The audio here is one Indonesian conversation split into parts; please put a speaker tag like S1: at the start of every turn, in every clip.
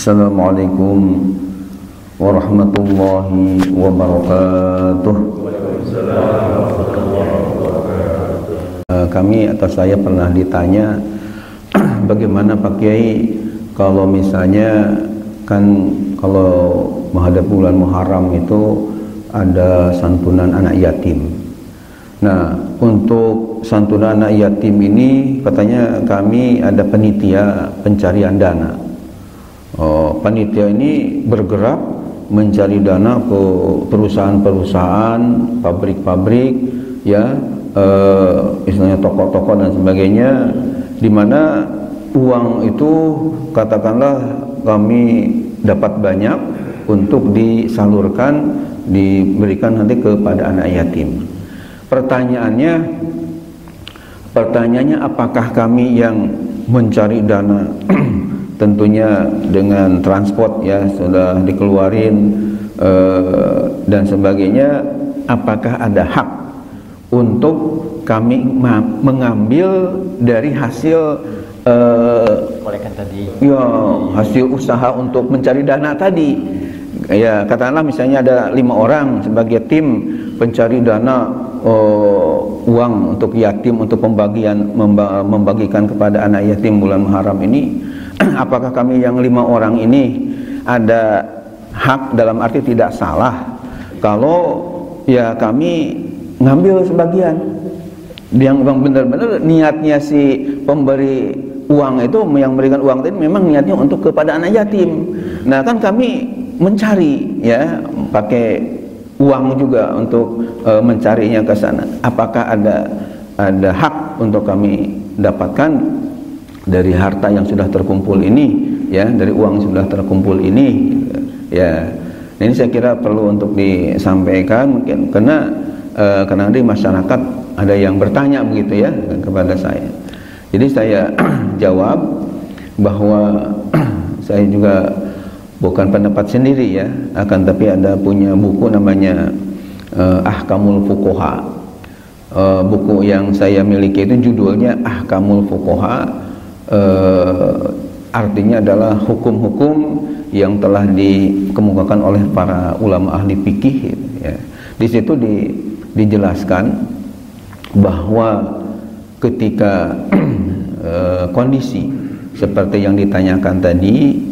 S1: Assalamualaikum warahmatullahi wabarakatuh. Kami atau saya pernah ditanya bagaimana Pak Kiai kalau misalnya kan kalau menghadap bulan Muharram itu ada santunan anak yatim. Nah, untuk santunan anak yatim ini katanya kami ada panitia pencarian dana. Panitia ini bergerak mencari dana ke perusahaan-perusahaan, pabrik-pabrik, ya, istilahnya toko-toko dan sebagainya, di mana uang itu katakanlah kami dapat banyak untuk disalurkan, diberikan nanti kepada anak yatim. Pertanyaannya apakah kami yang mencari dana tentunya dengan transport ya sudah dikeluarin dan sebagainya, apakah ada hak untuk kami mengambil dari hasil
S2: tadi
S1: ya hasil usaha untuk mencari dana tadi? Ya katakanlah misalnya ada 5 orang sebagai tim pencari dana uang untuk yatim, untuk membagikan kepada anak yatim bulan Muharram ini. Apakah kami yang 5 orang ini ada hak, dalam arti tidak salah kalau ya kami ngambil sebagian yang benar-benar niatnya si pemberi uang itu, yang memberikan uang tadi memang niatnya untuk kepada anak yatim. Nah kan kami mencari ya pakai uang juga untuk mencarinya ke sana. Apakah ada hak untuk kami dapatkan dari harta yang sudah terkumpul ini, ya, dari uang yang sudah terkumpul ini, ya. Ini saya kira perlu untuk disampaikan mungkin karena di masyarakat ada yang bertanya begitu ya kepada saya. Jadi saya jawab bahwa saya juga bukan pendapat sendiri ya, akan tapi ada punya buku namanya Ahkamul Fuqaha. Buku yang saya miliki itu judulnya Ahkamul Fuqaha. Artinya adalah hukum-hukum yang telah dikemukakan oleh para ulama ahli fikih ya. Di situ dijelaskan bahwa ketika kondisi seperti yang ditanyakan tadi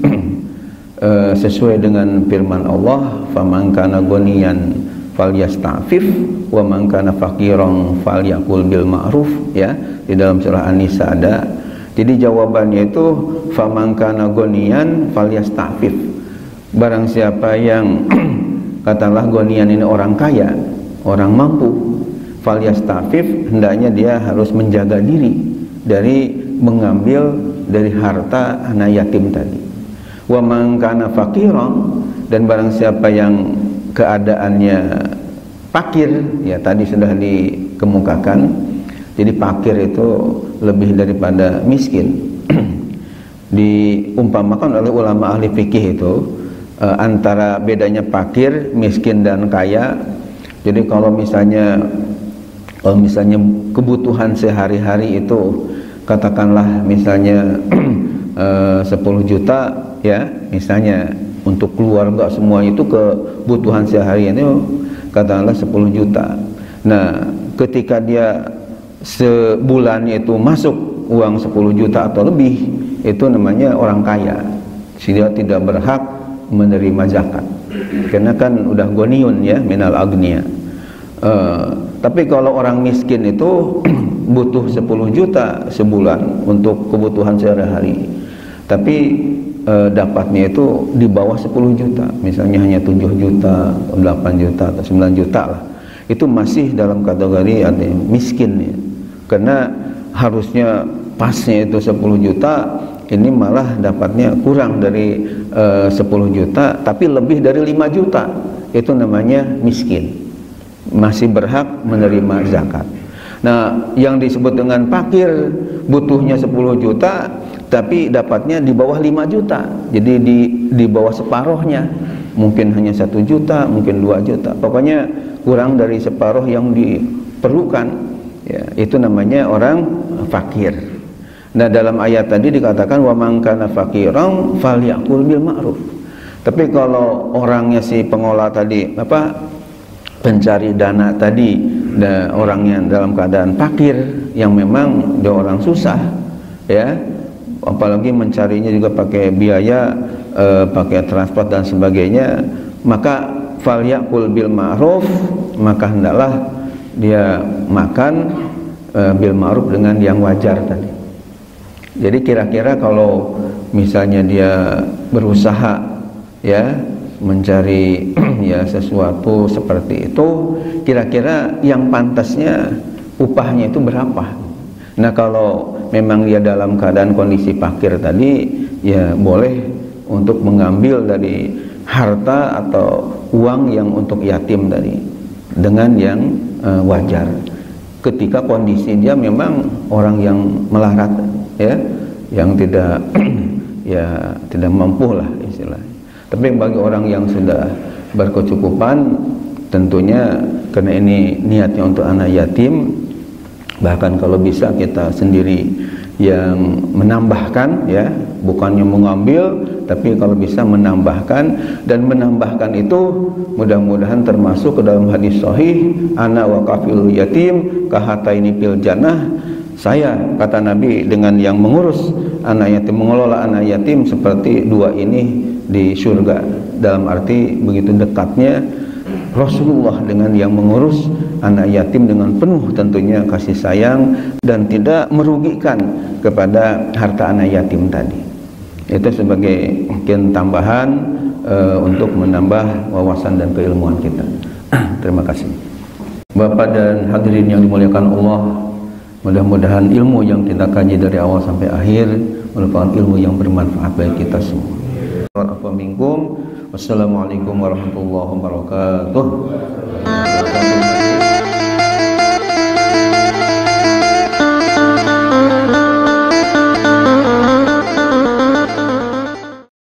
S1: sesuai dengan firman Allah, faman kana ghaniyan falyasta'fif wa man kana faqiran falyakul bil ma'ruf, ya, di dalam surah An-Nisa ada. Jadi jawabannya itu faman kana ghaniyan falyasta'fif. Barang siapa yang katakanlah ghaniyan ini orang kaya, orang mampu, falyasta'fif, hendaknya dia harus menjaga diri dari mengambil dari harta anak yatim tadi. Wa man kana faqiran, dan barang siapa yang keadaannya fakir, ya tadi sudah dikemukakan. Jadi fakir itu lebih daripada miskin. Diumpamakan oleh ulama ahli fikih itu antara bedanya fakir, miskin dan kaya. Jadi kalau misalnya kebutuhan sehari-hari itu katakanlah misalnya 10 juta ya, misalnya untuk keluarga semua itu kebutuhan sehari itu katakanlah 10 juta. Nah, ketika dia sebulannya itu masuk uang 10 juta atau lebih, itu namanya orang kaya. Dia tidak berhak menerima zakat karena kan udah goniun ya, minal agniya. Tapi kalau orang miskin itu butuh 10 juta sebulan untuk kebutuhan sehari-hari, tapi dapatnya itu di bawah 10 juta, misalnya hanya 7 juta, 8 juta atau 9 juta lah, itu masih dalam kategori miskin ya. Karena harusnya pasnya itu 10 juta, ini malah dapatnya kurang dari 10 juta, tapi lebih dari 5 juta, itu namanya miskin, masih berhak menerima zakat. Nah, yang disebut dengan fakir, butuhnya 10 juta tapi dapatnya di bawah 5 juta, jadi di bawah separuhnya, mungkin hanya 1 juta, mungkin 2 juta, pokoknya kurang dari separuh yang diperlukan ya, itu namanya orang fakir. Nah, dalam ayat tadi dikatakan wa man kana faqiran falyakul bil ma'ruf. Tapi kalau orangnya si pengolah tadi pencari dana tadi, orang yang dalam keadaan fakir, yang memang dia orang susah, ya, apalagi mencarinya juga pakai biaya, pakai transport dan sebagainya, maka falyakul bil ma'ruf, maka hendaklah dia makan bil ma'ruf dengan yang wajar tadi. Jadi kira-kira kalau misalnya dia berusaha, ya, mencari ya sesuatu seperti itu, kira-kira yang pantasnya upahnya itu berapa? Nah, kalau memang dia dalam keadaan kondisi fakir tadi, ya boleh untuk mengambil dari harta atau uang yang untuk yatim tadi dengan yang wajar. Ketika kondisi dia memang orang yang melarat, ya, yang tidak ya tidak mampu lah istilahnya. Tapi bagi orang yang sudah berkecukupan, tentunya karena ini niatnya untuk anak yatim, bahkan kalau bisa kita sendiri yang menambahkan, ya, bukannya mengambil, tapi kalau bisa menambahkan. Dan menambahkan itu mudah-mudahan termasuk ke dalam hadis sahih, ana wa kafil yatim kahataini fil jannah. Saya, kata Nabi, dengan yang mengurus anak yatim, mengelola anak yatim seperti dua ini di surga. Dalam arti begitu dekatnya Rasulullah dengan yang mengurus anak yatim dengan penuh tentunya kasih sayang dan tidak merugikan kepada harta anak yatim tadi. Itu sebagai mungkin tambahan untuk menambah wawasan dan keilmuan kita. Terima kasih. Bapak dan hadirin yang dimuliakan Allah, mudah-mudahan ilmu yang kita kaji dari awal sampai akhir merupakan ilmu yang bermanfaat bagi kita semua. Wassalamualaikum warahmatullahi wabarakatuh.